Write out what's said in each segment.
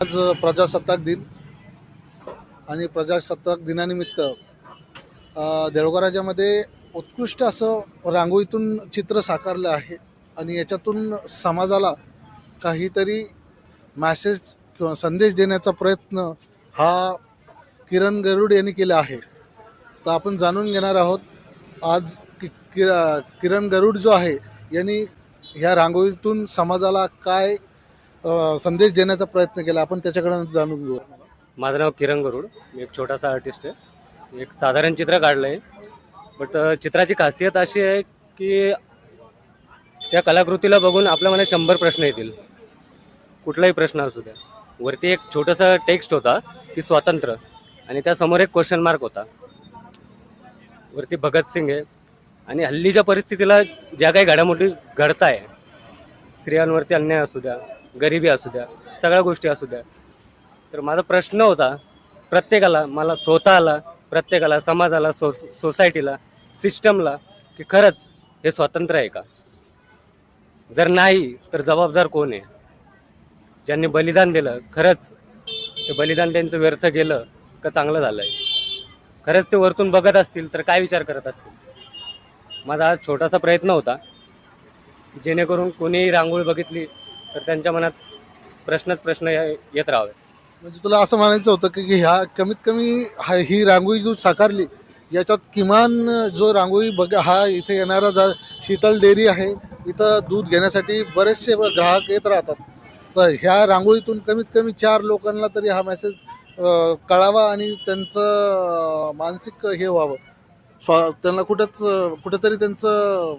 आज प्रजासत्ताक दिन आणि प्रजासत्ताक दिनानिमित्त देऊळगाव राज्यामध्ये उत्कृष्ट असं रांगोळीतून चित्र साकारलं आहे आणि याच्यातून समाजाला काहीतरी मॅसेज किंवा संदेश देण्याचा प्रयत्न हा किरण गरुड यांनी केला आहे. तर आपण जाणून घेणार आहोत आज किरण गरुड जो आहे यांनी ह्या रांगोळीतून समाजाला काय संदेश देण्याचा प्रयत्न केला. आपण त्याच्याकडे जाणून घेऊ. माझं नाव किरण गरुड. मी एक छोटासा आर्टिस्ट आहे. एक साधारण चित्र काढलं आहे. बट चित्राची खासियत अशी आहे की त्या कलाकृतीला बघून आपल्या मनात 100 प्रश्न येतील. कुठलाही प्रश्न असू द्या. वरती एक छोटासा टेक्स्ट होता की स्वातंत्र्य, आणि त्यासमोर एक क्वेश्चन मार्क होता. वरती भगतसिंग आहे, आणि हल्लीच्या परिस्थितीला ज्या काही घडामोडी घडताय, स्त्रियांवरती अन्याय असू द्या, गरिबी असू द्या, सगळ्या गोष्टी असू द्या, तर माझा प्रश्न होता प्रत्येकाला, मला स्वतःला, प्रत्येकाला, समाजाला, सोसायटीला, सिस्टमला, की खरंच हे स्वातंत्र्य आहे का? जर नाही तर जबाबदार कोण आहे? ज्यांनी बलिदान दिलं, खरंच ते बलिदान त्यांचं व्यर्थ गेलं का चांगलं झालं आहे? खरंच ते वरतून बघत असतील तर काय विचार करत असतील? माझा आज छोटासा प्रयत्न होता जेणेकरून कोणीही रांगोळी बघितली तर त्यांच्या मनात प्रश्न येत राहावे. म्हणजे तुला असं म्हणायचं होतं की ह्या कमीत कमी ही रांगोळी जो साकारली याच्यात किमान जो रांगोळी हा इथे येणारा शीतल डेअरी आहे, इथं दूध घेण्यासाठी बरेचसे ग्राहक येत राहतात. तर ह्या रांगोळीतून कमीत कमी 4 लोकांना तरी हा मेसेज कळावा आणि त्यांचं मानसिक हे व्हावं, त्यांना कुठेतरी त्यांचं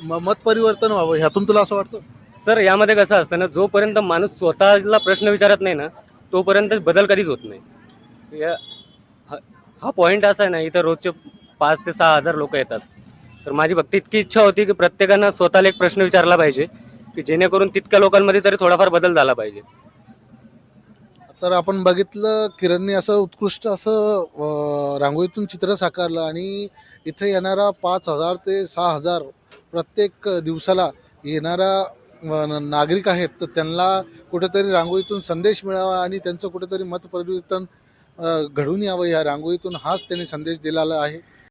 मत परिवर्तन व्हावं. ह्यातून तुला असं वाटतं? सर, यामध्ये कसं असतं ना, जोपर्यंत माणूस स्वतःला प्रश्न विचारत नाही ना, तोपर्यंत बदल कधीच होत नाही. हा पॉईंट असा आहे ना, इथं रोजचे 5 ते 6 हजार लोक येतात. तर माझी फक्त इतकी इच्छा होती की प्रत्येकानं स्वतःला एक प्रश्न विचारला पाहिजे की जेणेकरून तितक्या लोकांमध्ये तरी थोडाफार बदल झाला पाहिजे. तर आपण बघितलं किरणने असं उत्कृष्ट असं रांगोळीतून चित्र साकारलं आणि इथे येणारा 5,000 ते 6,000 प्रत्येक दिवसाला येणारा नागरिक आहेत, तर त्यांना कुठेतरी रांगोळीतून संदेश मिळावा आणि त्यांचं कुठेतरी मत परिवर्तन घडून यावं. या रांगोळीतून हाच त्यांनी संदेश दिलेला आहे.